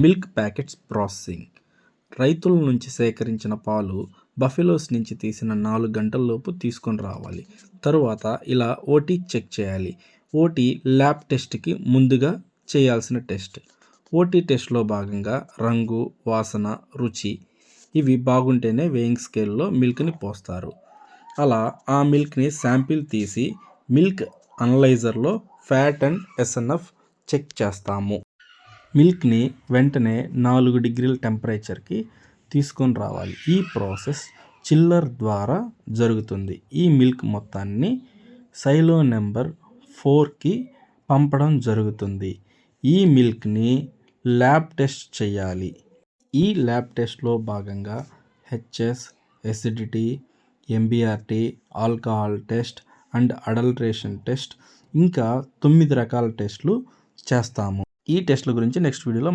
Milk packets processing. రైతుల నుంచి సేకరించిన పాలు బఫెలోస్ నుంచి తీసిన 4 గంటల్లోపు తీసుకొని రావాలి. తరువాత ఇలా ఓటీ చెక్ చేయాలి. ఓటీ ల్యాబ్ టెస్ట్కి ముందుగా చేయాల్సిన టెస్ట్. ఓటీ టెస్ట్లో భాగంగా రంగు, వాసన, రుచి ఇవి బాగుంటేనే వేయింగ్ స్కేల్లో మిల్క్ని పోస్తారు. అలా ఆ మిల్క్ని శాంపిల్ తీసి మిల్క్ అనలైజర్లో ఫ్యాట్ అండ్ ఎస్ఎన్ఎఫ్ చెక్ చేస్తాము. మిల్క్ని వెంటనే 4 డిగ్రీల టెంపరేచర్కి తీసుకొని రావాలి. ఈ ప్రాసెస్ చిల్లర్ ద్వారా జరుగుతుంది. ఈ మిల్క్ మొత్తాన్ని సైలో నెంబర్ 4కి పంపడం జరుగుతుంది. ఈ మిల్క్ని ల్యాబ్ టెస్ట్ చేయాలి. ఈ ల్యాబ్ టెస్ట్లో భాగంగా HS, acidity, MBRT, alcohol test and adulteration test ఇంకా 9 రకాల టెస్టులు చేస్తాము. ఈ టెస్టుల గురించి నెక్స్ట్ వీడియోలో